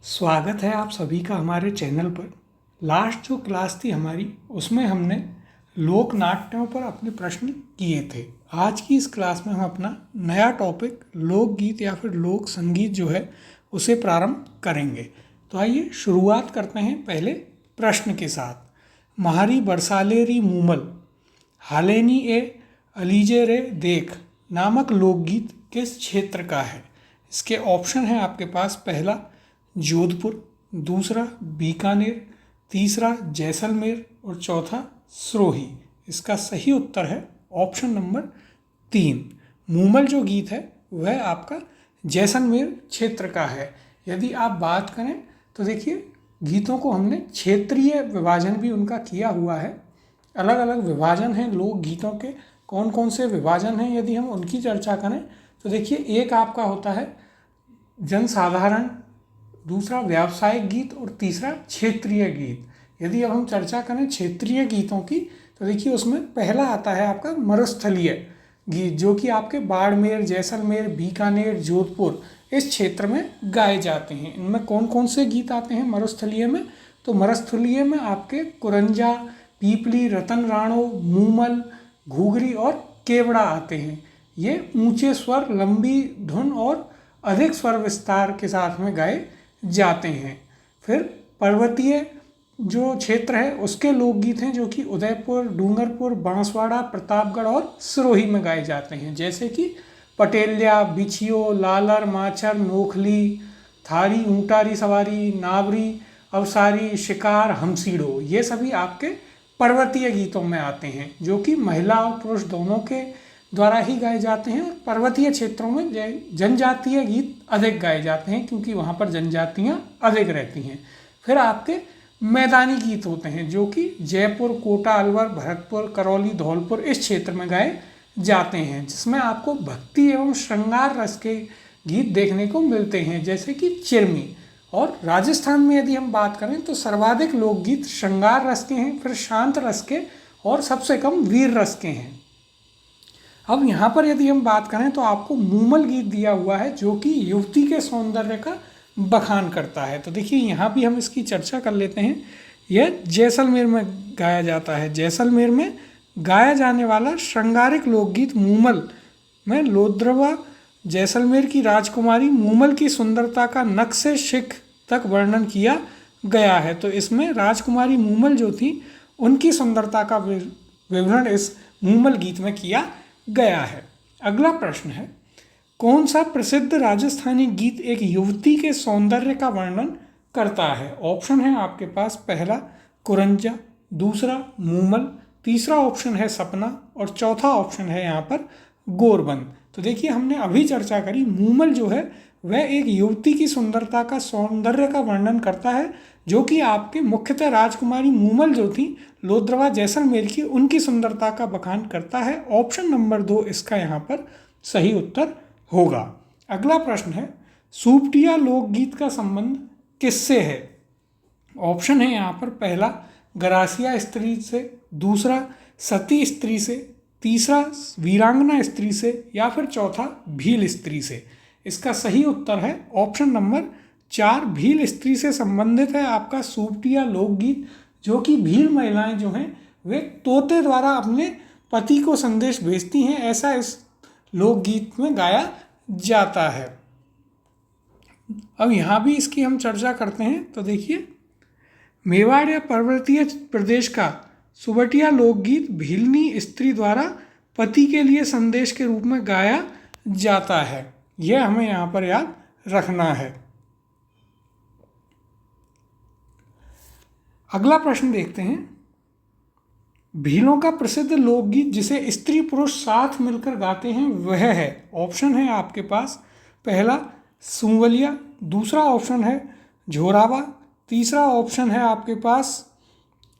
स्वागत है आप सभी का हमारे चैनल पर। लास्ट जो क्लास थी हमारी उसमें हमने लोक नाट्यों पर अपने प्रश्न किए थे। आज की इस क्लास में हम अपना नया टॉपिक लोकगीत या फिर लोक संगीत जो है उसे प्रारंभ करेंगे। तो आइए शुरुआत करते हैं पहले प्रश्न के साथ। महारी बरसाले री मूमल हालेनी ए अलीजे रे देख नामक लोकगीत किस क्षेत्र का है? इसके ऑप्शन हैं आपके पास। पहला जोधपुर, दूसरा बीकानेर, तीसरा जैसलमेर और चौथा सिरोही। इसका सही उत्तर है ऑप्शन नंबर 3। मूमल जो गीत है वह आपका जैसलमेर क्षेत्र का है। यदि आप बात करें तो देखिए गीतों को हमने क्षेत्रीय विभाजन भी उनका किया हुआ है। अलग अलग विभाजन हैं लोक गीतों के। कौन कौन से विभाजन हैं यदि हम उनकी चर्चा करें तो देखिए एक आपका होता है जनसाधारण, दूसरा व्यावसायिक गीत और तीसरा क्षेत्रीय गीत। यदि अब हम चर्चा करें क्षेत्रीय गीतों की तो देखिए उसमें पहला आता है आपका मरुस्थलीय गीत, जो कि आपके बाड़मेर, जैसलमेर, बीकानेर, जोधपुर इस क्षेत्र में गाए जाते हैं। इनमें कौन कौन से गीत आते हैं मरुस्थलीय में? तो मरुस्थलीय में आपके कुरंजा, पीपली, रतन राणो, मूमल, घूघरी और केवड़ा आते हैं। ये ऊंचे स्वर, लंबी धुन और अधिक स्वर विस्तार के साथ में गाए जाते हैं। फिर पर्वतीय जो क्षेत्र है उसके लोकगीत हैं जो कि उदयपुर, डूंगरपुर, बांसवाड़ा, प्रतापगढ़ और सिरोही में गाए जाते हैं, जैसे कि पटेलिया, बिछियो, लालर, माचर, नोखली, थारी, ऊंटारी सवारी, नावरी, अवसारी, शिकार, हमसीड़ो। ये सभी आपके पर्वतीय गीतों में आते हैं जो कि महिला और पुरुष दोनों के द्वारा ही गाए जाते हैं। पर्वतीय क्षेत्रों में जनजातीय गीत अधिक गाए जाते हैं क्योंकि वहाँ पर जनजातियाँ अधिक रहती हैं। फिर आपके मैदानी गीत होते हैं जो कि जयपुर, कोटा, अलवर, भरतपुर, करौली, धौलपुर इस क्षेत्र में गाए जाते हैं, जिसमें आपको भक्ति एवं श्रृंगार रस के गीत देखने को मिलते हैं, जैसे कि चिरमी। और राजस्थान में यदि हम बात करें तो सर्वाधिक लोकगीत श्रृंगार रस के हैं, फिर शांत रस के और सबसे कम वीर रस के हैं। अब यहाँ पर यदि हम बात करें तो आपको मूमल गीत दिया हुआ है जो कि युवती के सौंदर्य का बखान करता है। तो देखिए यहाँ भी हम इसकी चर्चा कर लेते हैं। यह जैसलमेर में गाया जाता है। जैसलमेर में गाया जाने वाला श्रृंगारिक लोकगीत मूमल में लोद्रवा जैसलमेर की राजकुमारी मूमल की सुंदरता का नक से शिख तक वर्णन किया गया है। तो इसमें राजकुमारी मूमल जो थी उनकी सुंदरता का विवरण इस मूमल गीत में किया गया है। अगला प्रश्न है, कौन सा प्रसिद्ध राजस्थानी गीत एक युवती के सौंदर्य का वर्णन करता है? ऑप्शन है आपके पास। पहला कुरंजा, दूसरा मूमल, तीसरा ऑप्शन है सपना और चौथा ऑप्शन है यहाँ पर गोरबंद। तो देखिए हमने अभी चर्चा करी मूमल जो है वह एक युवती की सुंदरता का सौंदर्य का वर्णन करता है जो कि आपके मुख्यतः राजकुमारी मूमल जो थी लोद्रवा जैसलमेर की उनकी सुंदरता का बखान करता है। ऑप्शन नंबर 2 इसका यहाँ पर सही उत्तर होगा। अगला प्रश्न है, सुपटिया लोकगीत का संबंध किससे है? ऑप्शन है यहाँ पर। पहला गरासिया स्त्री से, दूसरा सती स्त्री से, तीसरा वीरांगना स्त्री से या फिर चौथा भील स्त्री से। इसका सही उत्तर है ऑप्शन नंबर 4, भील स्त्री से संबंधित है आपका सुपटिया लोकगीत, जो कि भील महिलाएं जो हैं वे तोते द्वारा अपने पति को संदेश भेजती हैं, ऐसा इस लोकगीत में गाया जाता है। अब यहाँ भी इसकी हम चर्चा करते हैं। तो देखिए मेवाड़ या पर्वतीय प्रदेश का सुबटिया लोकगीत भीलनी स्त्री द्वारा पति के लिए संदेश के रूप में गाया जाता है। यह हमें यहाँ पर याद रखना है। अगला प्रश्न देखते हैं, भीलों का प्रसिद्ध लोकगीत जिसे स्त्री पुरुष साथ मिलकर गाते हैं वह है। ऑप्शन है आपके पास। पहला सुंवलिया, दूसरा ऑप्शन है झोरावा, तीसरा ऑप्शन है आपके पास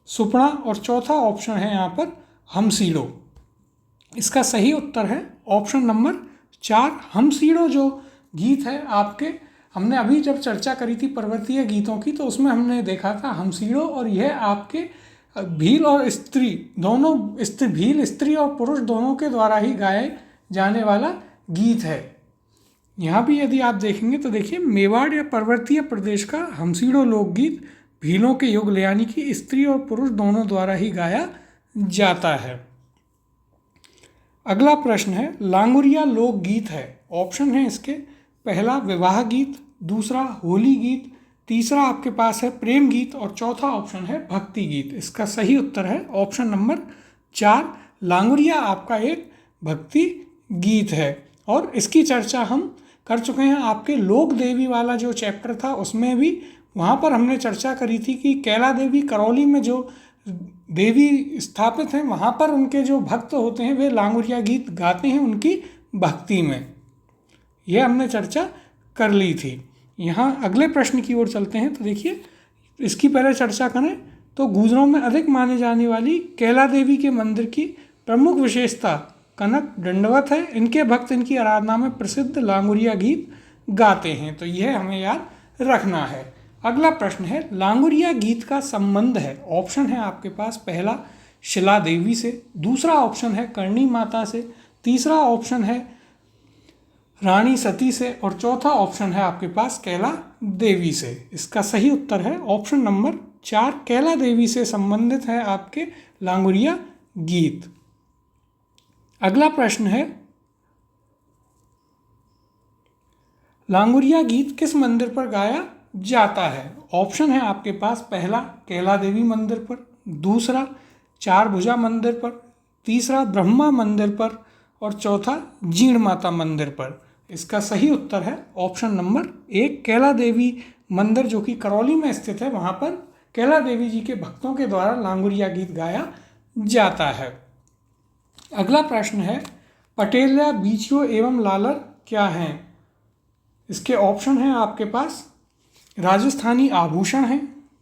सुपड़ा और चौथा ऑप्शन है यहाँ पर हमसीड़ो। इसका सही उत्तर है ऑप्शन नंबर 4, हमसीड़ो। जो गीत है आपके, हमने अभी जब चर्चा करी थी पर्वतीय गीतों की तो उसमें हमने देखा था हमसीड़ो, और यह आपके भील और स्त्री दोनों, भील स्त्री और पुरुष दोनों के द्वारा ही गाए जाने वाला गीत है। यहाँ भी यदि आप देखेंगे तो देखिए मेवाड़ या पर्वतीय प्रदेश का हमसीड़ो लोकगीत भीलों के युगल यानी कि स्त्री और पुरुष दोनों द्वारा ही गाया जाता है। अगला प्रश्न है लांगुरिया लोकगीत है। ऑप्शन है इसके पहला विवाह गीत, दूसरा होली गीत, तीसरा आपके पास है प्रेम गीत और चौथा ऑप्शन है भक्ति गीत। इसका सही उत्तर है ऑप्शन नंबर 4, लांगुरिया आपका एक भक्ति गीत है। और इसकी चर्चा हम कर चुके हैं आपके लोक देवी वाला जो चैप्टर था उसमें भी, वहाँ पर हमने चर्चा करी थी कि कैला देवी करौली में जो देवी स्थापित हैं वहाँ पर उनके जो भक्त होते हैं वे लांगुरिया गीत गाते हैं उनकी भक्ति में, यह हमने चर्चा कर ली थी। यहाँ अगले प्रश्न की ओर चलते हैं तो देखिए इसकी पहले चर्चा करें तो गुजरों में अधिक माने जाने वाली कैला देवी के मंदिर की प्रमुख विशेषता कनक दंडवत है। इनके भक्त इनकी आराधना में प्रसिद्ध लांगुरिया गीत गाते हैं, तो यह हमें याद रखना है। अगला प्रश्न है लांगुरिया गीत का संबंध है। ऑप्शन है आपके पास पहला शिला देवी से, दूसरा ऑप्शन है करणी माता से, तीसरा ऑप्शन है रानी सती से और चौथा ऑप्शन है आपके पास कैला देवी से। इसका सही उत्तर है ऑप्शन नंबर 4, कैला देवी से संबंधित है आपके लांगुरिया गीत। अगला प्रश्न है लांगुरिया गीत किस मंदिर पर गाया जाता है। ऑप्शन है आपके पास पहला कैला देवी मंदिर पर, दूसरा चार भुजा मंदिर पर, तीसरा ब्रह्मा मंदिर पर और चौथा जीण माता मंदिर पर। इसका सही उत्तर है ऑप्शन नंबर 1, कैला देवी मंदिर जो कि करौली में स्थित है, वहाँ पर कैला देवी जी के भक्तों के द्वारा लांगुरिया गीत गाया जाता है। अगला प्रश्न है पटेलिया बीचियो एवं लालर क्या हैं। इसके ऑप्शन हैं आपके पास राजस्थानी आभूषण है,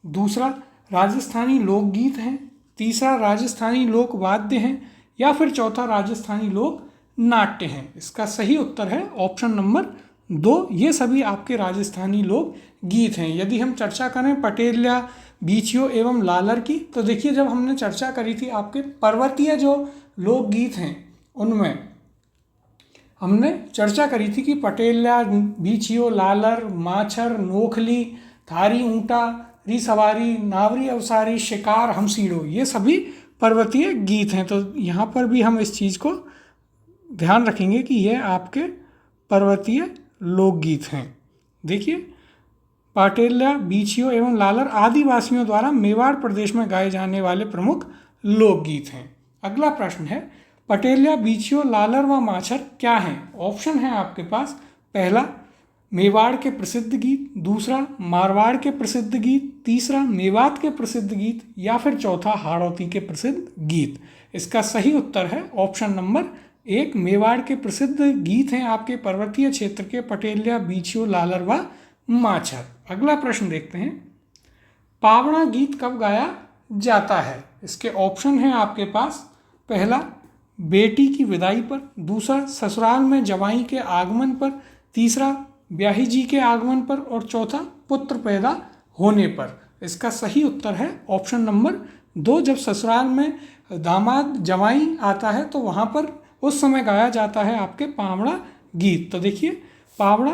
दूसरा राजस्थानी लोकगीत हैं, तीसरा राजस्थानी लोक वाद्य हैं या फिर चौथा राजस्थानी लोक नाट्य हैं। इसका सही उत्तर है ऑप्शन नंबर 2, ये सभी आपके राजस्थानी लोक गीत हैं। यदि हम चर्चा करें पटेलिया बीचियो एवं लालर की तो देखिए जब हमने चर्चा करी थी आपके पर्वतीय जो लोकगीत हैं उनमें हमने चर्चा करी थी कि पटेलिया बीचियो लालर माछर नोखली थारी ऊंटा री सवारी नावरी अवसारी शिकार हमसीड़ो ये सभी पर्वतीय गीत हैं। तो यहाँ पर भी हम इस चीज़ को ध्यान रखेंगे कि ये आपके पर्वतीय लोकगीत हैं। देखिए पटेलिया बीचियो एवं लालर आदिवासियों द्वारा मेवाड़ प्रदेश में गाए जाने वाले प्रमुख लोकगीत हैं। अगला प्रश्न है पटेलिया बीचियो लालर व माछर क्या हैं। ऑप्शन है आपके पास पहला मेवाड़ के प्रसिद्ध गीत, दूसरा मारवाड़ के प्रसिद्ध गीत, तीसरा मेवात के प्रसिद्ध गीत या फिर चौथा हाड़ौती के प्रसिद्ध गीत। इसका सही उत्तर है ऑप्शन नंबर 1, मेवाड़ के प्रसिद्ध गीत हैं आपके पर्वतीय क्षेत्र के पटेलिया बीचियो लालर व माछर। अगला प्रश्न देखते हैं पावड़ा गीत कब गाया जाता है। इसके ऑप्शन हैं आपके पास पहला बेटी की विदाई पर, दूसरा ससुराल में जवाई के आगमन पर, तीसरा ब्याही जी के आगमन पर और चौथा पुत्र पैदा होने पर। इसका सही उत्तर है ऑप्शन नंबर 2, जब ससुराल में दामाद जवाई आता है तो वहाँ पर उस समय गाया जाता है आपके पावड़ा गीत। तो देखिए पावड़ा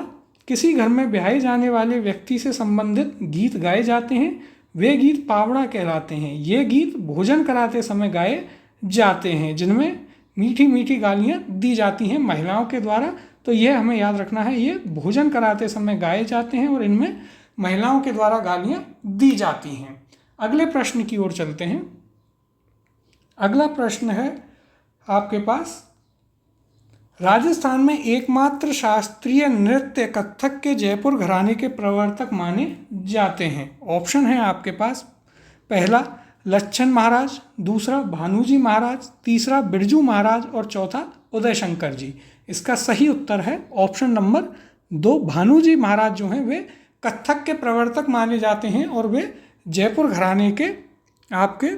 किसी घर में ब्याहे जाने वाले व्यक्ति से संबंधित गीत गाए जाते हैं, वे गीत पावड़ा कहलाते हैं। ये गीत भोजन कराते समय गाए जाते हैं जिनमें मीठी मीठी गालियाँ दी जाती हैं महिलाओं के द्वारा। तो यह हमें याद रखना है, ये भोजन कराते समय गाए जाते हैं और इनमें महिलाओं के द्वारा गालियाँ दी जाती हैं। अगले प्रश्न की ओर चलते हैं। अगला प्रश्न है आपके पास राजस्थान में एकमात्र शास्त्रीय नृत्य कथक के जयपुर घराने के प्रवर्तक माने जाते हैं। ऑप्शन है आपके पास पहला लच्छन महाराज, दूसरा भानुजी महाराज, तीसरा बिरजू महाराज और चौथा उदय शंकर जी। इसका सही उत्तर है ऑप्शन नंबर 2, भानुजी महाराज जो हैं वे कथक के प्रवर्तक माने जाते हैं और वे जयपुर घराने के आपके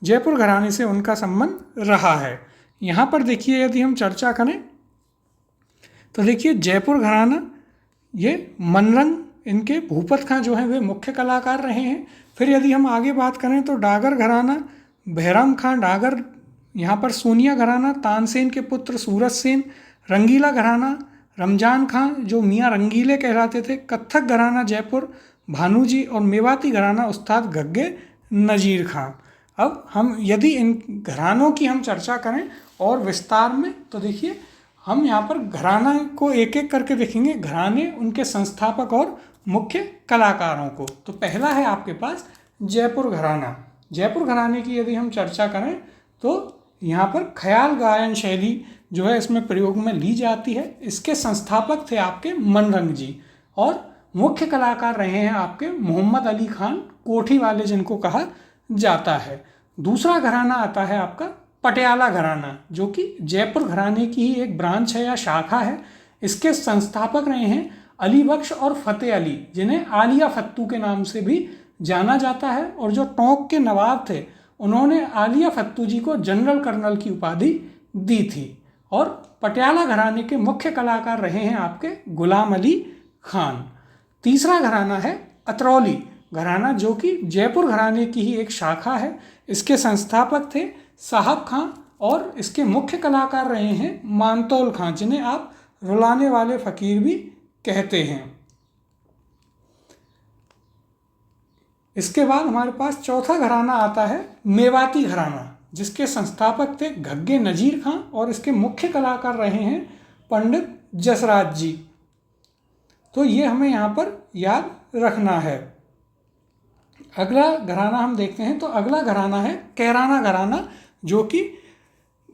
जयपुर घराने से उनका संबंध रहा है। यहाँ पर देखिए यदि हम चर्चा करें तो देखिए जयपुर घराना ये मनरंग इनके भूपत खां जो हैं वे मुख्य कलाकार रहे हैं। फिर यदि हम आगे बात करें तो डागर घराना बहराम खां डागर, यहाँ पर सोनिया घराना तानसेन के पुत्र सूरज सेन, रंगीला घराना रमजान खां जो मियाँ रंगीले कहलाते थे, कत्थक घराना जयपुर भानुजी और मेवाती घराना उस्ताद गग्गे नज़ीर खां। अब हम यदि इन घरानों की हम चर्चा करें और विस्तार में, तो देखिए हम यहाँ पर घराना को एक एक करके देखेंगे, घराने, उनके संस्थापक और मुख्य कलाकारों को। तो पहला है आपके पास जयपुर घराना। जयपुर घराने की यदि हम चर्चा करें तो यहाँ पर ख्याल गायन शैली जो है इसमें प्रयोग में ली जाती है। इसके संस्थापक थे आपके मनरंग जी और मुख्य कलाकार रहे हैं आपके मोहम्मद अली खान कोठी वाले, जिनको कहा जाता है। दूसरा घराना आता है आपका पटियाला घराना, जो कि जयपुर घराने की ही एक ब्रांच है या शाखा है। इसके संस्थापक रहे हैं अली बख्श और फतेह अली, जिन्हें आलिया फत्तू के नाम से भी जाना जाता है। और जो टोंक के नवाब थे उन्होंने आलिया फत्तू जी को जनरल कर्नल की उपाधि दी थी। और पटियाला घराने के मुख्य कलाकार रहे हैं आपके गुलाम अली खान। तीसरा घराना है अतरौली घराना, जो कि जयपुर घराने की ही एक शाखा है। इसके संस्थापक थे साहब खां और इसके मुख्य कलाकार रहे हैं मानतौल खां, जिन्हें आप रुलाने वाले फ़कीर भी कहते हैं। इसके बाद हमारे पास चौथा घराना आता है मेवाती घराना, जिसके संस्थापक थे गग्गे नज़ीर खां और इसके मुख्य कलाकार रहे हैं पंडित जसराज जी। तो ये हमें यहाँ पर याद रखना है। अगला घराना हम देखते हैं, तो अगला घराना है कैराना घराना, जो कि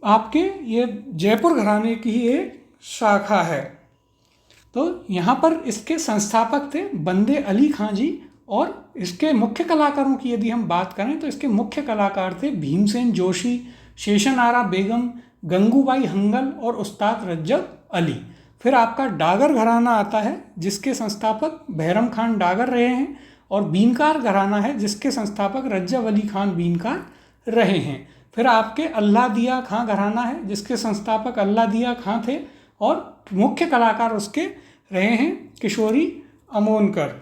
आपके ये जयपुर घराने की ही एक शाखा है। तो यहाँ पर इसके संस्थापक थे बंदे अली खां जी और इसके मुख्य कलाकारों की यदि हम बात करें तो इसके मुख्य कलाकार थे भीमसेन जोशी, शेषन आरा बेगम, गंगूबाई हंगल और उस्ताद रज्जब अली। फिर आपका डागर घराना आता है, जिसके संस्थापक बैरम खान डागर रहे हैं। और बीनकार घराना है, जिसके संस्थापक रज्जब अली खान बीनकार रहे हैं। फिर आपके अल्लाह दिया खां घराना है, जिसके संस्थापक अल्लाह दिया खां थे और मुख्य कलाकार उसके रहे हैं किशोरी अमोनकर।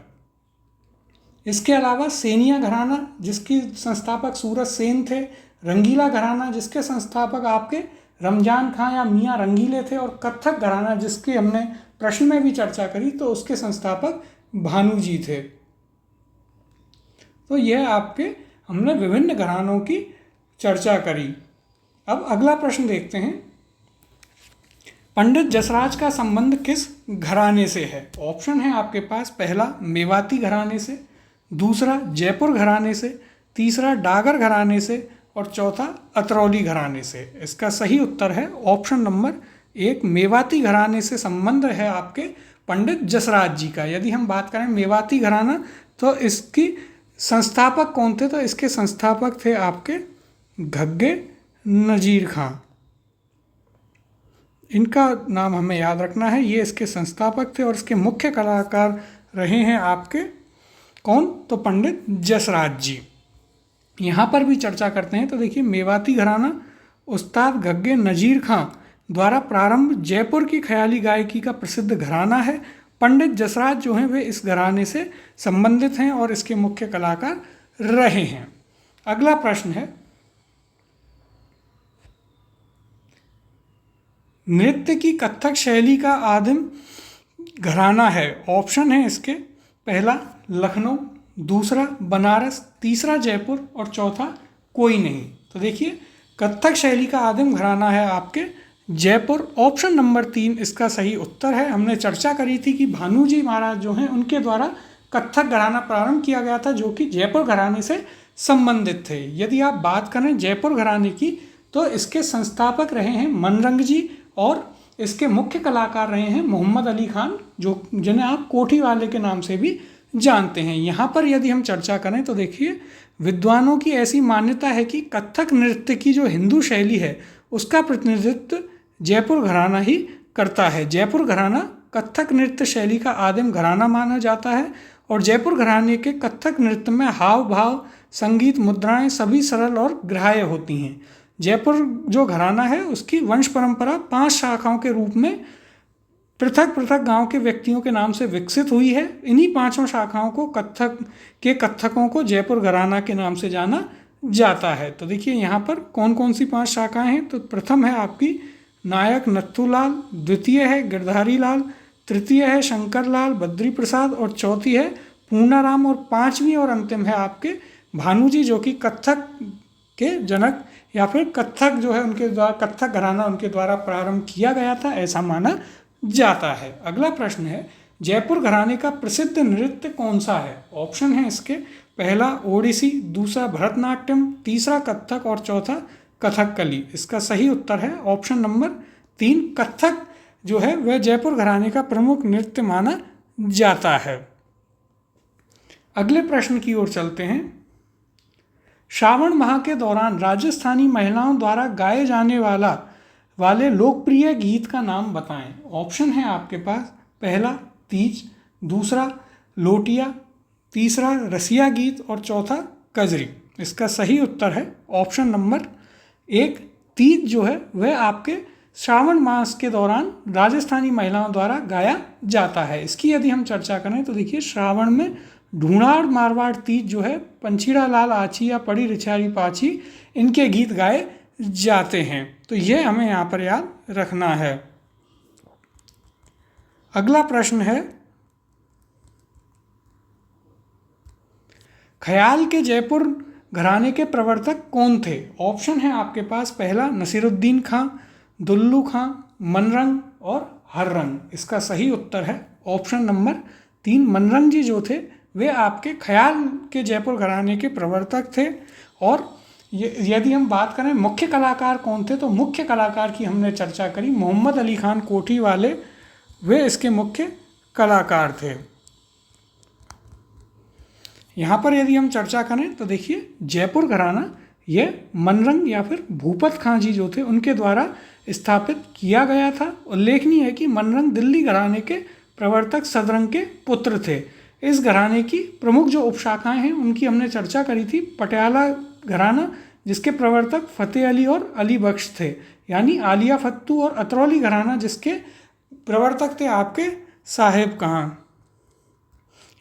इसके अलावा सेनिया घराना, जिसकी संस्थापक सूरज सेन थे। रंगीला घराना, जिसके संस्थापक आपके रमजान खां या मियाँ रंगीले थे। और कत्थक घराना, जिसकी हमने प्रश्न में भी चर्चा करी, तो उसके संस्थापक भानु जी थे। तो यह आपके हमने विभिन्न घरानों की चर्चा करी। अब अगला प्रश्न देखते हैं, पंडित जसराज का संबंध किस घराने से है? ऑप्शन है आपके पास, पहला मेवाती घराने से, दूसरा जयपुर घराने से, तीसरा डागर घराने से और चौथा अतरौली घराने से। इसका सही उत्तर है ऑप्शन नंबर 1, मेवाती घराने से संबंध है आपके पंडित जसराज जी का। यदि हम बात करें मेवाती घराना, तो इसकी संस्थापक कौन थे? तो इसके संस्थापक थे आपके गग्गे नज़ीर खां। इनका नाम हमें याद रखना है। ये इसके संस्थापक थे और इसके मुख्य कलाकार रहे हैं आपके कौन? तो पंडित जसराज जी। यहाँ पर भी चर्चा करते हैं, तो देखिए मेवाती घराना उस्ताद गग्गे नज़ीर खां द्वारा प्रारंभ जयपुर की ख्याली गायकी का प्रसिद्ध घराना है। पंडित जसराज जो हैं वे इस घराने से संबंधित हैं और इसके मुख्य कलाकार रहे हैं। अगला प्रश्न है, नृत्य की कथक शैली का आदिम घराना है। ऑप्शन है इसके, पहला लखनऊ, दूसरा बनारस, तीसरा जयपुर और चौथा कोई नहीं। तो देखिए कथक शैली का आदिम घराना है आपके जयपुर। ऑप्शन नंबर 3 इसका सही उत्तर है। हमने चर्चा करी थी कि भानु जी महाराज जो हैं उनके द्वारा कथक घराना प्रारंभ किया गया था, जो कि जयपुर घराने से संबंधित थे। यदि आप बात करें जयपुर घराने की, तो इसके संस्थापक रहे हैं मनरंग जी और इसके मुख्य कलाकार रहे हैं मोहम्मद अली खान, जो जिन्हें आप कोठी वाले के नाम से भी जानते हैं। यहाँ पर यदि हम चर्चा करें तो देखिए विद्वानों की ऐसी मान्यता है कि कथक नृत्य की जो हिंदू शैली है उसका प्रतिनिधित्व जयपुर घराना ही करता है। जयपुर घराना कथक नृत्य शैली का आदिम घराना माना जाता है और जयपुर घराने के कथक नृत्य में हाव भाव, संगीत, मुद्राएं सभी सरल और ग्राह्य होती हैं। जयपुर जो घराना है उसकी वंश परंपरा 5 शाखाओं के रूप में पृथक पृथक गांव के व्यक्तियों के नाम से विकसित हुई है। इन्हीं 5 शाखाओं को कथकों को जयपुर घराना के नाम से जाना जाता है। तो देखिए यहाँ पर कौन कौन सी 5 शाखाएं हैं। तो प्रथम है आपकी नायक नथुलाल, द्वितीय है गिरधारी लाल, तृतीय है शंकर लाल बद्री प्रसाद और चौथी है पूर्णाराम और पांचवी और अंतिम है आपके भानु जी, जो कि कथक के जनक या फिर कथक जो है उनके द्वारा, कथक घराना उनके द्वारा प्रारंभ किया गया था, ऐसा माना जाता है। अगला प्रश्न है जयपुर घराने का प्रसिद्ध नृत्य कौन सा है? ऑप्शन है इसके पहला ओडिसी, दूसरा भरतनाट्यम, तीसरा कथक और चौथा कथकली। इसका सही उत्तर है ऑप्शन नंबर 3, कथक जो है वह जयपुर घराने का प्रमुख नृत्य माना जाता है। अगले प्रश्न की ओर चलते हैं। श्रावण माह के दौरान राजस्थानी महिलाओं द्वारा गाए जाने वाले लोकप्रिय गीत का नाम बताएं। ऑप्शन है आपके पास पहला तीज, दूसरा लोटिया, तीसरा रसिया गीत और चौथा कजरी। इसका सही उत्तर है ऑप्शन नंबर 1, तीज जो है वह आपके श्रावण मास के दौरान राजस्थानी महिलाओं द्वारा गाया जाता है। इसकी यदि हम चर्चा करें तो देखिए श्रावण में ढूंढाड़ मारवाड़ तीज जो है पंछीड़ा लाल आछी या पड़ी रिछारी पाछी, इनके गीत गाए जाते हैं। तो यह हमें यहाँ पर याद रखना है। अगला प्रश्न है ख्याल के जयपुर घराने के प्रवर्तक कौन थे? ऑप्शन है आपके पास पहला नसीरुद्दीन खां, दुल्लू खां, मनरंग और हर्रंग। इसका सही उत्तर है ऑप्शन नंबर 3, मनरंग जी जो थे वे आपके ख्याल के जयपुर घराने के प्रवर्तक थे। और यदि हम बात करें मुख्य कलाकार कौन थे, तो मुख्य कलाकार की हमने चर्चा करी, मोहम्मद अली खान कोठी वाले वे इसके मुख्य कलाकार थे। यहाँ पर यदि हम चर्चा करें तो देखिए जयपुर घराना ये मनरंग या फिर भूपत खां जी जो थे उनके द्वारा स्थापित किया गया था। उल्लेखनीय है कि मनरंग दिल्ली घराने के प्रवर्तक सदरंग के पुत्र थे। इस घराने की प्रमुख जो उपशाखाएं हैं उनकी हमने चर्चा करी थी। पटियाला घराना जिसके प्रवर्तक फतेह अली और अली बख्श थे, यानी आलिया फत्तू, और अतरौली घराना जिसके प्रवर्तक थे आपके साहेब कहाँ,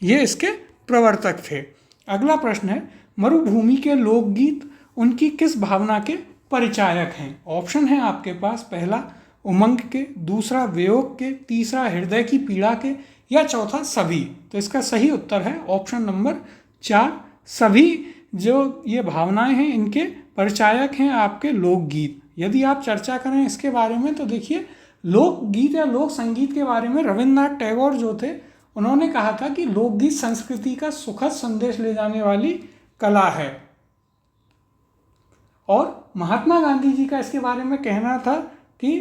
ये इसके प्रवर्तक थे। अगला प्रश्न है मरुभूमि के लोकगीत उनकी किस भावना के परिचायक हैं? ऑप्शन है आपके पास पहला उमंग के, दूसरा वियोग के, तीसरा हृदय की पीड़ा के या चौथा सभी। तो इसका सही उत्तर है ऑप्शन नंबर 4, सभी जो ये भावनाएं हैं इनके परिचायक हैं आपके लोकगीत। यदि आप चर्चा करें इसके बारे में तो देखिए लोकगीत या लोक संगीत के बारे में रविन्द्रनाथ टैगोर जो थे उन्होंने कहा था कि लोकगीत संस्कृति का सुखद संदेश ले जाने वाली कला है। और महात्मा गांधी जी का इसके बारे में कहना था कि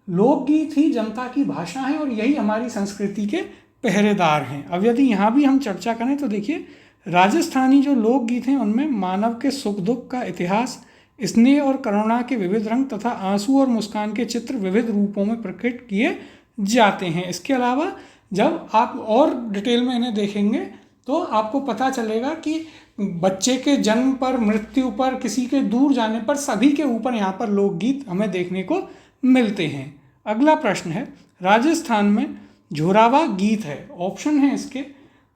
लोकगीत ही जनता की भाषा है और यही हमारी संस्कृति के पहरेदार हैं। अब यदि यहाँ भी हम चर्चा करें तो देखिए राजस्थानी जो लोकगीत हैं उनमें मानव के सुख दुख का इतिहास, स्नेह और करुणा के विविध रंग तथा आंसू और मुस्कान के चित्र विविध रूपों में प्रकट किए जाते हैं। इसके अलावा जब आप और डिटेल में इन्हें देखेंगे तो आपको पता चलेगा कि बच्चे के जन्म पर, मृत्यु पर, किसी के दूर जाने पर, सभी के ऊपर यहाँ पर लोकगीत हमें देखने को मिलते हैं। अगला प्रश्न है राजस्थान में झोरावा गीत है। ऑप्शन है इसके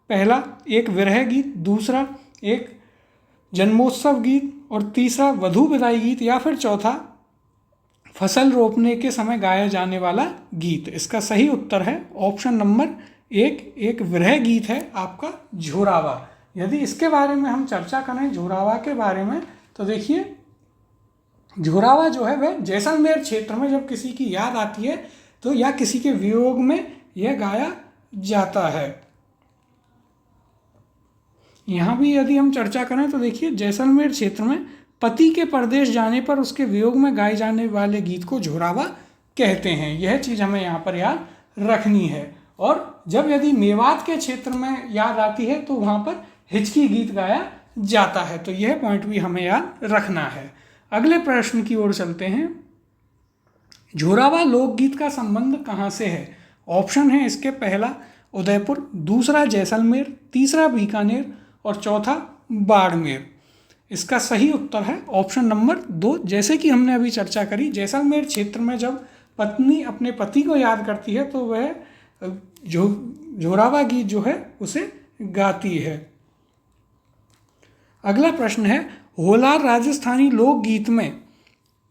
पहला एक विरह गीत, दूसरा एक जन्मोत्सव गीत और तीसरा वधू विदाई गीत या फिर चौथा फसल रोपने के समय गाया जाने वाला गीत। इसका सही उत्तर है ऑप्शन नंबर 1, एक विरह गीत है आपका झोरावा। यदि इसके बारे में हम चर्चा करें झोरावा के बारे में तो देखिए झोरावा जो है वह जैसलमेर क्षेत्र में जब किसी की याद आती है तो या किसी के वियोग में यह गाया जाता है। यहाँ भी यदि हम चर्चा करें तो देखिए जैसलमेर क्षेत्र में पति के परदेश जाने पर उसके वियोग में गाए जाने वाले गीत को झोरावा कहते हैं। यह चीज़ हमें यहाँ पर याद रखनी है। और जब यदि मेवात के क्षेत्र में याद आती है तो वहाँ पर हिचकी गीत गाया जाता है। तो यह पॉइंट भी हमें याद रखना है। अगले प्रश्न की ओर चलते हैं। झोरावा लोकगीत का संबंध कहाँ से है? ऑप्शन है इसके पहला उदयपुर, दूसरा जैसलमेर, तीसरा बीकानेर और चौथा बाड़मेर। इसका सही उत्तर है ऑप्शन नंबर 2। जैसे कि हमने अभी चर्चा करी जैसलमेर क्षेत्र में जब पत्नी अपने पति को याद करती है तो वह झोरावा गीत जो है उसे गाती है। अगला प्रश्न है होलार राजस्थानी लोकगीत में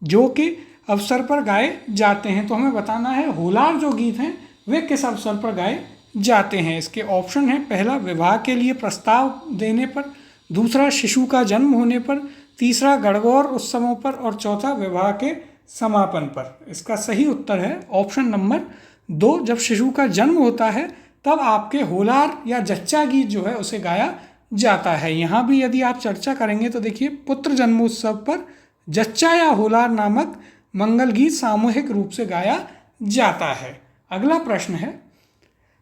जो कि अवसर पर गाए जाते हैं। तो हमें बताना है होलार जो गीत हैं वे किस अवसर पर गाए जाते हैं। इसके ऑप्शन हैं, पहला विवाह के लिए प्रस्ताव देने पर, दूसरा शिशु का जन्म होने पर, तीसरा गणगौर उत्सवों पर और चौथा विवाह के समापन पर। इसका सही उत्तर है ऑप्शन नंबर 2। जब शिशु का जन्म होता है तब आपके होलार या जच्चा गीत जो है उसे गाया जाता है। यहाँ भी यदि आप चर्चा करेंगे तो देखिए पुत्र जन्मोत्सव पर जच्चा या होलार नामक मंगल गीत सामूहिक रूप से गाया जाता है। अगला प्रश्न है,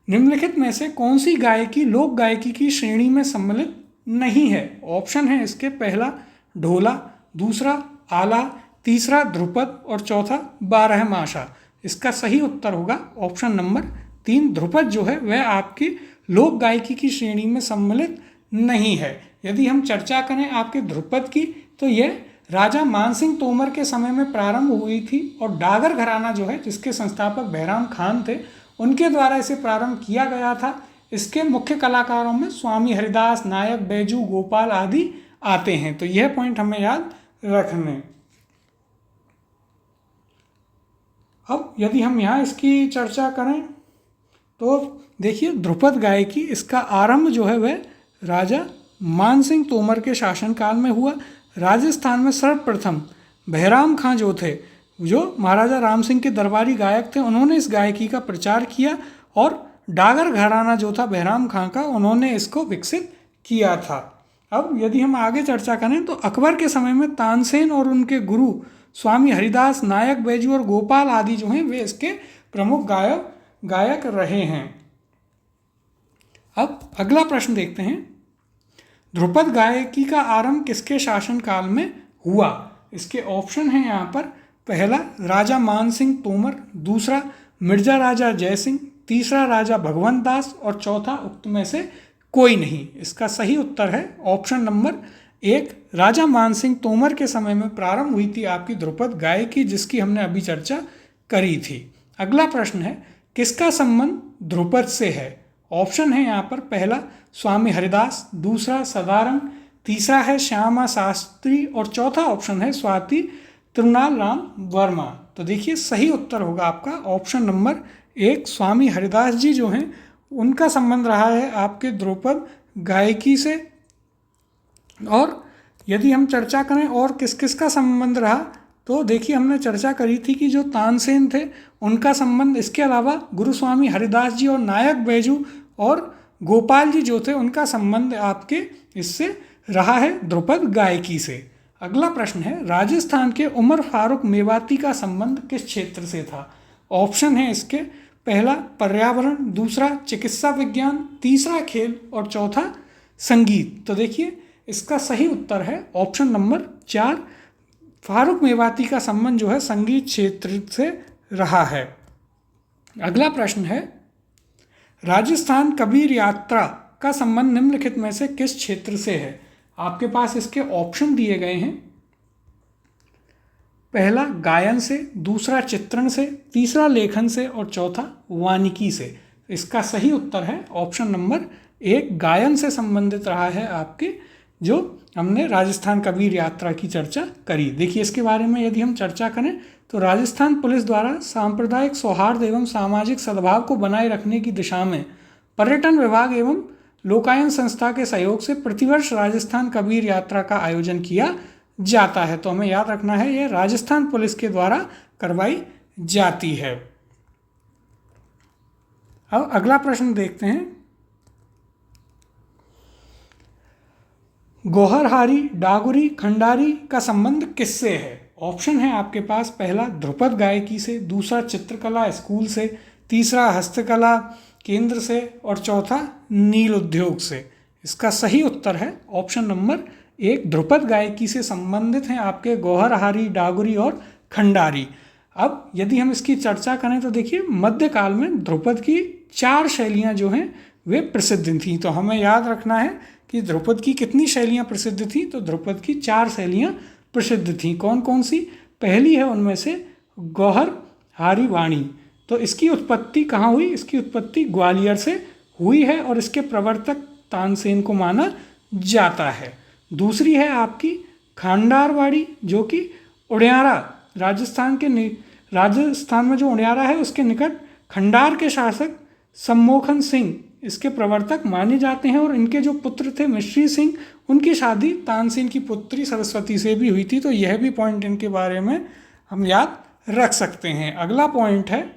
निम्नलिखित में से कौन सी गायकी लोक गायकी की श्रेणी में सम्मिलित नहीं है। ऑप्शन है इसके, पहला ढोला, दूसरा आला, तीसरा ध्रुपद और चौथा बारहमासा। इसका सही उत्तर होगा ऑप्शन नंबर 3। ध्रुपद जो है वह आपकी लोक गायकी की श्रेणी में सम्मिलित नहीं है। यदि हम चर्चा करें आपके ध्रुपद की तो यह राजा मानसिंह तोमर के समय में प्रारंभ हुई थी और डागर घराना जो है जिसके संस्थापक बहराम खान थे उनके द्वारा इसे प्रारंभ किया गया था। इसके मुख्य कलाकारों में स्वामी हरिदास, नायक, बैजू, गोपाल आदि आते हैं। तो यह पॉइंट हमें याद रखने। अब यदि हम यहाँ इसकी चर्चा करें तो देखिए ध्रुपद गायकी इसका आरंभ जो है वह राजा मानसिंह तोमर के शासनकाल में हुआ। राजस्थान में सर्वप्रथम बहराम खां जो थे, जो महाराजा राम सिंह के दरबारी गायक थे, उन्होंने इस गायकी का प्रचार किया और डागर घराना जो था बहराम खां का, उन्होंने इसको विकसित किया था। अब यदि हम आगे चर्चा करें तो अकबर के समय में तानसेन और उनके गुरु स्वामी हरिदास, नायक, बैजू और गोपाल आदि जो हैं वे इसके प्रमुख गायक रहे हैं। अब अगला प्रश्न देखते हैं, ध्रुपद गायकी का आरंभ किसके शासनकाल में हुआ। इसके ऑप्शन हैं यहाँ पर, पहला राजा मानसिंह तोमर, दूसरा मिर्जा राजा जयसिंह, तीसरा राजा भगवंत दास और चौथा उक्त में से कोई नहीं। इसका सही उत्तर है ऑप्शन नंबर 1। राजा मानसिंह तोमर के समय में प्रारंभ हुई थी आपकी ध्रुपद गायकी जिसकी हमने अभी चर्चा करी थी। अगला प्रश्न है, किसका संबंध ध्रुपद से है। ऑप्शन है यहाँ पर, पहला स्वामी हरिदास, दूसरा सदारंग, तीसरा है श्यामा शास्त्री और चौथा ऑप्शन है स्वाति तिरुनाल राम वर्मा। तो देखिए सही उत्तर होगा आपका ऑप्शन नंबर 1। स्वामी हरिदास जी जो हैं उनका संबंध रहा है आपके ध्रुपद गायकी से। और यदि हम चर्चा करें और किस किस का संबंध रहा तो देखिए हमने चर्चा करी थी कि जो तानसेन थे उनका संबंध, इसके अलावा गुरु स्वामी हरिदास जी और नायक बैजू और गोपाल जी जो थे उनका संबंध आपके इससे रहा है ध्रुपद गायकी से। अगला प्रश्न है, राजस्थान के उमर फारूक मेवाती का संबंध किस क्षेत्र से था। ऑप्शन है इसके, पहला पर्यावरण, दूसरा चिकित्सा विज्ञान, तीसरा खेल और चौथा संगीत। तो देखिए इसका सही उत्तर है ऑप्शन नंबर 4। फारूक मेवाती का संबंध जो है संगीत क्षेत्र से रहा है। अगला प्रश्न है, राजस्थान कबीर यात्रा का संबंध निम्नलिखित में से किस क्षेत्र से है। आपके पास इसके ऑप्शन दिए गए हैं, पहला गायन से, दूसरा चित्रण से, तीसरा लेखन से और चौथा वानिकी से। इसका सही उत्तर है ऑप्शन नंबर 1। गायन से संबंधित रहा है आपके जो हमने राजस्थान कबीर यात्रा की चर्चा करी। देखिए इसके बारे में यदि हम चर्चा करें तो राजस्थान पुलिस द्वारा सांप्रदायिक सौहार्द एवं सामाजिक सद्भाव को बनाए रखने की दिशा में पर्यटन विभाग एवं लोकायन संस्था के सहयोग से प्रतिवर्ष राजस्थान कबीर यात्रा का आयोजन किया जाता है। तो हमें याद रखना है यह राजस्थान पुलिस के द्वारा करवाई जाती है। अब अगला प्रश्न देखते हैं, गौहरहारी, डागुरी, खंडारी का संबंध किससे है। ऑप्शन है आपके पास, पहला ध्रुपद गायकी से, दूसरा चित्रकला स्कूल से, तीसरा हस्तकला केंद्र से और चौथा नील उद्योग से। इसका सही उत्तर है ऑप्शन नंबर 1। ध्रुपद गायकी से संबंधित हैं आपके गौहरहारी, डागुरी और खंडारी। अब यदि हम इसकी चर्चा करें तो देखिए मध्यकाल में ध्रुपद की 4 शैलियाँ जो हैं वे प्रसिद्ध थीं। तो हमें याद रखना है कि ध्रुपद की कितनी शैलियाँ प्रसिद्ध थीं। तो ध्रुपद की 4 शैलियाँ प्रसिद्ध थीं। कौन कौन सी। पहली है उनमें से गौहरहारी वाणी। तो इसकी उत्पत्ति कहाँ हुई। इसकी उत्पत्ति ग्वालियर से हुई है और इसके प्रवर्तक तानसेन को माना जाता है। दूसरी है आपकी खांडारवाड़ी जो कि उड़ियारा राजस्थान में जो उनियारा है उसके निकट खंडार के शासक सम्मोहन सिंह इसके प्रवर्तक माने जाते हैं, और इनके जो पुत्र थे मिश्री सिंह, उनकी शादी तानसेन की पुत्री सरस्वती से भी हुई थी। तो यह भी पॉइंट इनके बारे में हम याद रख सकते हैं। अगला पॉइंट है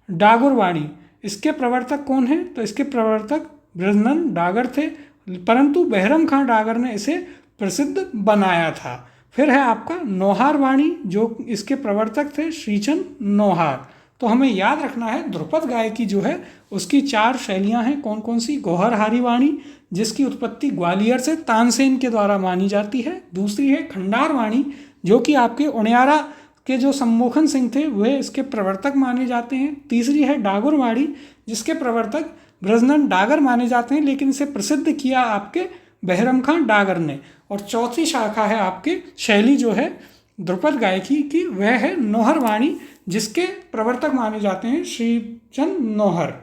डागरवाणी। इसके प्रवर्तक कौन है? तो इसके प्रवर्तक बृहन्नन डागर थे, परंतु बहरम खां डागर ने इसे प्रसिद्ध बनाया था। फिर है आपका नौहार वाणी, जो इसके प्रवर्तक थे श्रीचंद नौहार। तो हमें याद रखना है ध्रुपद गायकी जो है उसकी 4 शैलियां हैं। कौन कौन सी? गौहरहारी वाणी, जिसकी उत्पत्ति ग्वालियर से तानसेन के द्वारा मानी जाती है। दूसरी है खंडार वाणी, जो कि आपके उनियारा के जो सम्मोहन सिंह थे वह इसके प्रवर्तक माने जाते हैं। तीसरी है डागर वाणी, जिसके प्रवर्तक बृहन्नन डागर माने जाते हैं, लेकिन इसे प्रसिद्ध किया आपके बहरम खां डागर ने। और चौथी शाखा है आपके शैली जो है ध्रुपद गायकी की, वह है नौहर वाणी, जिसके प्रवर्तक माने जाते हैं श्रीचंद नौहर।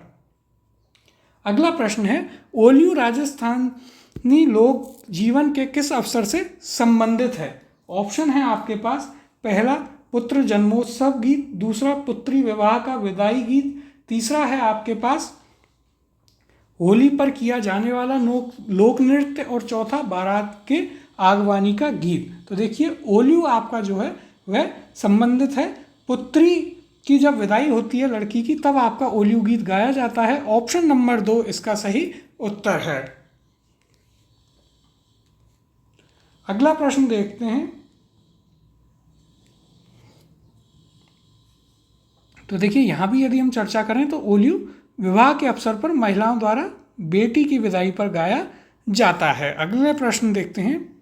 अगला प्रश्न है ओलियू राजस्थानी लोक जीवन के किस अवसर से संबंधित है? ऑप्शन है आपके पास, पहला पुत्र जन्मोत्सव गीत, दूसरा पुत्री विवाह का विदाई गीत, तीसरा है आपके पास होली पर किया जाने वाला लोक नृत्य, और चौथा बारात के आगवानी का गीत। तो देखिए ओलियू आपका जो है वह संबंधित है, पुत्री की जब विदाई होती है लड़की की तब आपका ओलियू गीत गाया जाता है। ऑप्शन नंबर 2 इसका सही उत्तर है। अगला प्रश्न देखते हैं। तो देखिए यहाँ भी यदि हम चर्चा करें तो ओलियू विवाह के अवसर पर महिलाओं द्वारा बेटी की विदाई पर गाया जाता है। अगले प्रश्न देखते हैं।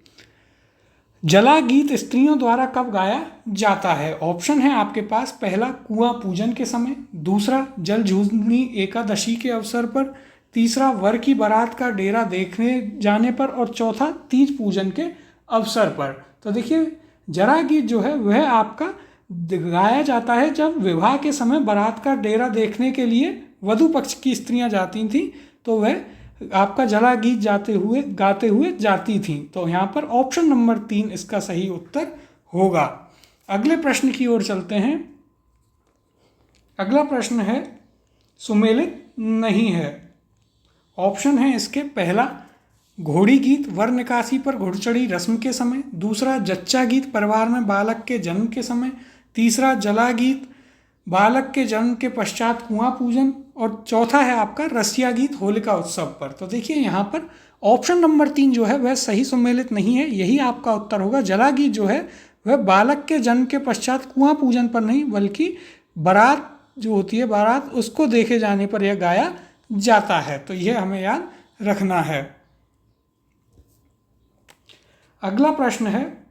जला गीत स्त्रियों द्वारा कब गाया जाता है? ऑप्शन है आपके पास, पहला कुआं पूजन के समय, दूसरा जल झूलनी एकादशी के अवसर पर, तीसरा वर की बारात का डेरा देखने जाने पर, और चौथा तीज पूजन के अवसर पर। तो देखिए जरा गीत जो है वह आपका गाया जाता है जब विवाह के समय बारात का डेरा देखने के लिए वधु पक्ष की स्त्रियां जाती थीं, तो वह आपका जला गीत गाते हुए जाती थीं। तो यहाँ पर ऑप्शन नंबर 3 इसका सही उत्तर होगा। अगले प्रश्न की ओर चलते हैं। अगला प्रश्न है सुमेलित नहीं है। ऑप्शन है इसके, पहला घोड़ी गीत वर निकासी पर घुड़चढ़ी रस्म के समय, दूसरा जच्चा गीत परिवार में बालक के जन्म के समय, तीसरा जला गीत बालक के जन्म के पश्चात कुआं पूजन, और चौथा है आपका रसिया गीत होलिका उत्सव पर। तो देखिए यहाँ पर ऑप्शन नंबर 3 जो है वह सही सुमेलित नहीं है, यही आपका उत्तर होगा। जला गीत जो है वह बालक के जन्म के पश्चात कुआं पूजन पर नहीं बल्कि बारात जो होती है बारात उसको देखे जाने पर यह गाया जाता है। तो यह हमें याद रखना है। अगला प्रश्न है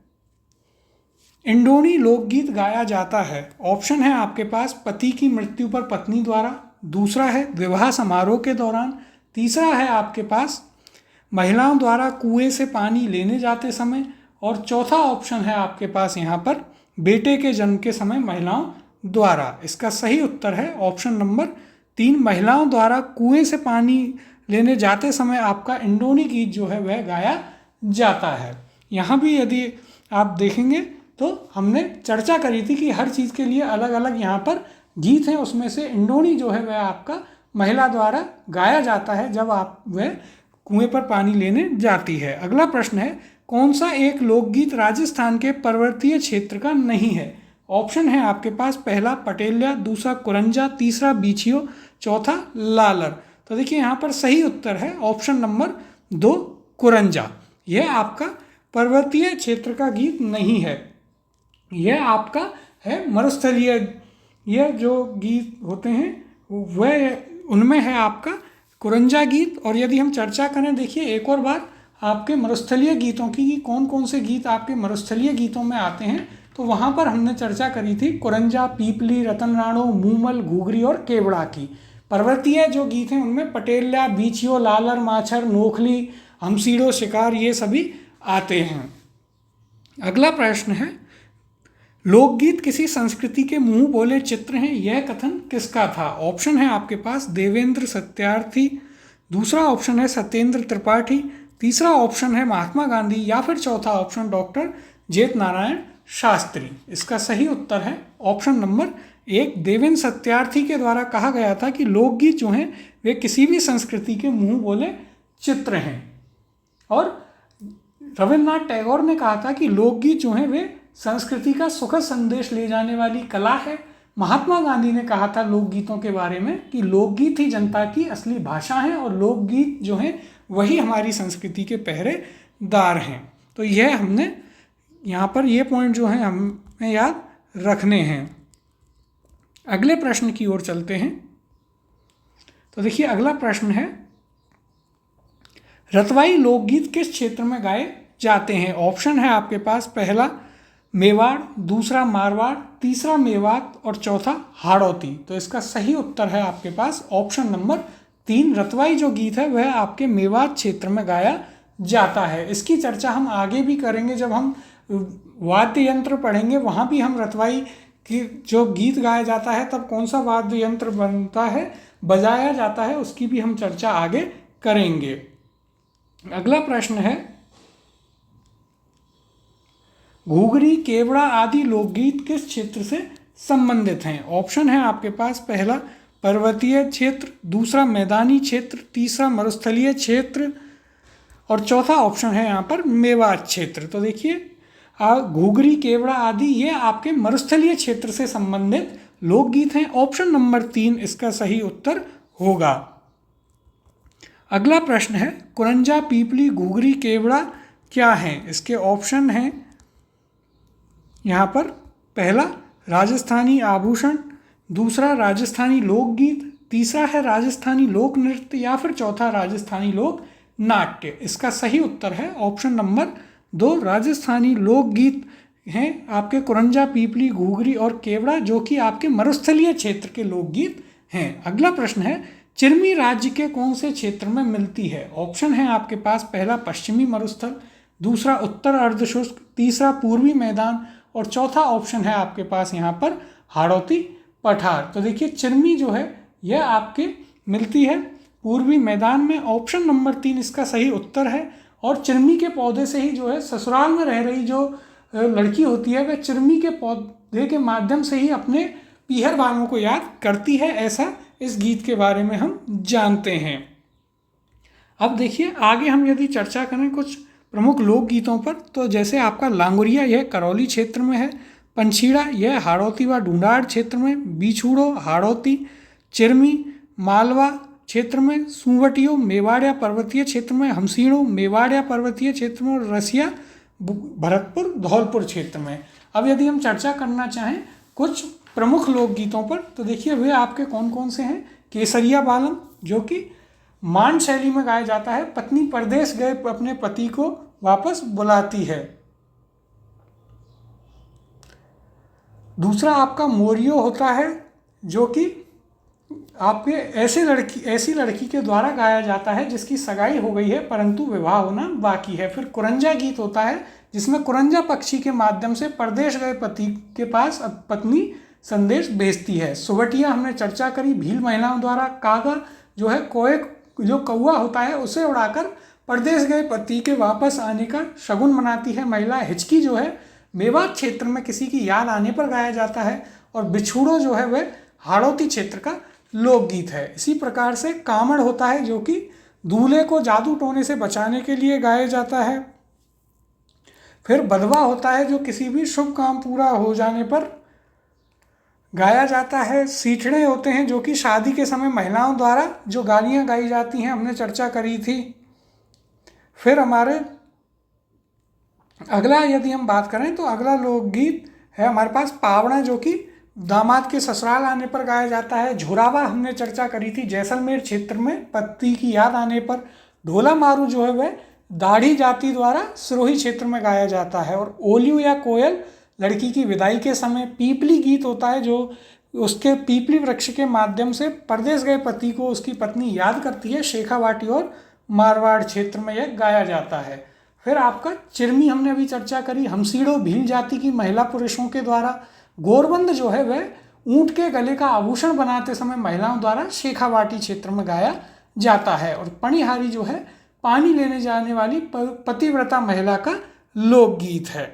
इंडोनी लोकगीत गाया जाता है। ऑप्शन है आपके पास, पति की मृत्यु पर पत्नी द्वारा, दूसरा है विवाह समारोह के दौरान, तीसरा है आपके पास महिलाओं द्वारा कुएं से पानी लेने जाते समय, और चौथा ऑप्शन है आपके पास यहाँ पर बेटे के जन्म के समय महिलाओं द्वारा। इसका सही उत्तर है ऑप्शन नंबर 3, महिलाओं द्वारा कुएं से पानी लेने जाते समय आपका इंडोनी गीत जो है वह गाया जाता है। यहाँ भी यदि आप देखेंगे तो हमने चर्चा करी थी कि हर चीज़ के लिए अलग अलग यहाँ पर गीत हैं, उसमें से इंडोनी जो है वह आपका महिला द्वारा गाया जाता है जब आप वह कुएं पर पानी लेने जाती है। अगला प्रश्न है कौन सा एक लोकगीत राजस्थान के पर्वतीय क्षेत्र का नहीं है? ऑप्शन है आपके पास, पहला पटेलिया, दूसरा कुरंजा, तीसरा बीछियो, चौथा लालर। तो देखिए यहाँ पर सही उत्तर है ऑप्शन नंबर 2 कुरंजा। यह आपका पर्वतीय क्षेत्र का गीत नहीं है, यह आपका है मरुस्थलीय। यह जो गीत होते हैं वह उनमें है आपका कुरंजा गीत। और यदि हम चर्चा करें देखिए एक और बार आपके मरुस्थलीय गीतों की कि कौन कौन से गीत आपके मरुस्थलीय गीतों में आते हैं, तो वहाँ पर हमने चर्चा करी थी कुरंजा, पीपली, रतन राणो, मूमल, घूघरी और केवड़ा की। पर्वतीय जो गीत हैं उनमें पटेलिया, बीछियो, लालर, माछर, नोखली, हमसीड़ो, शिकार ये सभी आते हैं। अगला प्रश्न है लोकगीत किसी संस्कृति के मुंह बोले चित्र हैं, यह कथन किसका था? ऑप्शन है आपके पास देवेंद्र सत्यार्थी, दूसरा ऑप्शन है सत्येंद्र त्रिपाठी, तीसरा ऑप्शन है महात्मा गांधी, या फिर चौथा ऑप्शन डॉक्टर जेठ नारायण शास्त्री। इसका सही उत्तर है ऑप्शन नंबर 1। देवेंद्र सत्यार्थी के द्वारा कहा गया था कि लोकगीत जो हैं वे किसी भी संस्कृति के मुंह बोले चित्र हैं। और रविन्द्रनाथ टैगोर ने कहा था कि लोकगीत जो हैं वे संस्कृति का सुखद संदेश ले जाने वाली कला है। महात्मा गांधी ने कहा था लोकगीतों के बारे में कि लोकगीत ही जनता की असली भाषा है और लोकगीत जो हैं वही हमारी संस्कृति के पहरेदार हैं। तो यह हमने यहाँ पर ये पॉइंट जो हैं हमें याद रखने हैं। अगले प्रश्न की ओर चलते हैं। तो देखिए अगला प्रश्न है, रतवाई लोकगीत किस क्षेत्र में गाए जाते हैं? ऑप्शन है आपके पास, पहला मेवाड़, दूसरा मारवाड़, तीसरा मेवात और चौथा हाड़ौती। तो इसका सही उत्तर है आपके पास ऑप्शन नंबर 3। रतवाई जो गीत है वह आपके मेवात क्षेत्र में गाया जाता है। इसकी चर्चा हम आगे भी करेंगे, जब हम वाद्य यंत्र पढ़ेंगे वहाँ भी हम रतवाई की जो गीत गाया जाता है तब कौन सा वाद्य यंत्र बनता है, बजाया जाता है, उसकी भी हम चर्चा आगे करेंगे। अगला प्रश्न है, घूघरी, केवड़ा आदि लोकगीत किस क्षेत्र से संबंधित हैं? ऑप्शन है आपके पास, पहला पर्वतीय क्षेत्र, दूसरा मैदानी क्षेत्र, तीसरा मरुस्थलीय क्षेत्र और चौथा ऑप्शन है यहाँ पर मेवात क्षेत्र। तो देखिए घूघरी, केवड़ा आदि ये आपके मरुस्थलीय क्षेत्र से संबंधित लोकगीत हैं। ऑप्शन नंबर 3 इसका सही उत्तर होगा। अगला प्रश्न है, कुरंजा, पीपली, घूघरी, केवड़ा क्या हैं? इसके ऑप्शन हैं यहाँ पर, पहला राजस्थानी आभूषण, दूसरा राजस्थानी लोकगीत, तीसरा है राजस्थानी लोक नृत्य या फिर चौथा राजस्थानी लोक नाट्य। इसका सही उत्तर है ऑप्शन नंबर 2, राजस्थानी लोकगीत हैं आपके कुरंजा, पीपली, घूघरी और केवड़ा, जो कि आपके मरुस्थलीय क्षेत्र के लोकगीत हैं। अगला प्रश्न है, चिरमी राज्य के कौन से क्षेत्र में मिलती है? ऑप्शन है आपके पास, पहला पश्चिमी मरुस्थल, दूसरा उत्तर अर्धशुष्क, तीसरा पूर्वी मैदान और चौथा ऑप्शन है आपके पास यहाँ पर हाड़ौती पठार। तो देखिए चिरमी जो है यह आपके मिलती है पूर्वी मैदान में। ऑप्शन नंबर 3 इसका सही उत्तर है। और चिरमी के पौधे से ही जो है ससुराल में रह रही जो लड़की होती है वह चिरमी के पौधे के माध्यम से ही अपने पीहर बालों को याद करती है, ऐसा इस गीत के बारे में हम जानते हैं। अब देखिए आगे हम यदि चर्चा करें कुछ प्रमुख लोकगीतों पर, तो जैसे आपका लांगुरिया यह करौली क्षेत्र में है, पंछीड़ा यह हाड़ौती व ढूंढाड़ क्षेत्र में, बिछूड़ो हाड़ौती, चिरमी मालवा क्षेत्र में, सुवटियो मेवाड़िया पर्वतीय क्षेत्र में, हमसीणो मेवाड़िया पर्वतीय क्षेत्र में और रसिया भरतपुर धौलपुर क्षेत्र में। अब यदि हम चर्चा करना चाहें कुछ प्रमुख लोकगीतों पर, तो देखिए वे आपके कौन कौन से हैं। केसरिया बालम जो कि मान शैली में गाया जाता है, पत्नी परदेश गए अपने पति को वापस बुलाती है। दूसरा आपका मोरियो होता है जो कि आपके ऐसी लड़की के द्वारा गाया जाता है जिसकी सगाई हो गई है परंतु विवाह होना बाकी है। फिर कुरंजा गीत होता है जिसमें कुरंजा पक्षी के माध्यम से परदेश गए पति के पास पत्नी संदेश भेजती है। सुवटिया हमने चर्चा करी, भील महिलाओं द्वारा कागा जो है कोए जो कौवा होता है उसे उड़ाकर परदेश गए पति के वापस आने का शगुन मनाती है महिला। हिचकी जो है मेवात क्षेत्र में किसी की याद आने पर गाया जाता है। और बिछूड़ो जो है वह हाड़ौती क्षेत्र का लोकगीत है। इसी प्रकार से कामड़ होता है जो कि दूल्हे को जादू टोने से बचाने के लिए गाया जाता है। फिर बधवा होता है जो किसी भी शुभ काम पूरा हो जाने पर गाया जाता है। सीठड़े होते हैं जो कि शादी के समय महिलाओं द्वारा जो गालियाँ गाई जाती हैं, हमने चर्चा करी थी। फिर हमारे अगला यदि हम बात करें तो अगला लोकगीत है हमारे पास पावड़ा जो कि दामाद के ससुराल आने पर गाया जाता है। झुरावा हमने चर्चा करी थी जैसलमेर क्षेत्र में पति की याद आने पर। ढोला मारू जो है वह दाढ़ी जाति द्वारा सिरोही क्षेत्र में गाया जाता है। और ओलियो या कोयल लड़की की विदाई के समय। पीपली गीत होता है जो उसके पीपली वृक्ष के माध्यम से परदेश गए पति को उसकी पत्नी याद करती है। शेखावाटी और मारवाड़ क्षेत्र में यह गाया जाता है। फिर आपका चिरमी हमने अभी चर्चा करी। हमसीड़ो भील जाति की महिला पुरुषों के द्वारा। गोरबंद जो है वह ऊंट के गले का आभूषण बनाते समय महिलाओं द्वारा शेखावाटी क्षेत्र में गाया जाता है। और पणिहारी जो है पानी लेने जाने वाली पतिव्रता महिला का लोकगीत है।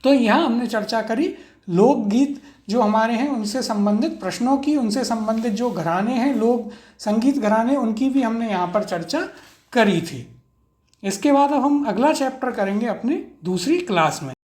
तो यहाँ हमने चर्चा करी लोकगीत जो हमारे हैं उनसे संबंधित प्रश्नों की, उनसे संबंधित जो घराने हैं, लोक संगीत घराने, उनकी भी हमने यहाँ पर चर्चा करी थी। इसके बाद अब हम अगला चैप्टर करेंगे अपने दूसरी क्लास में।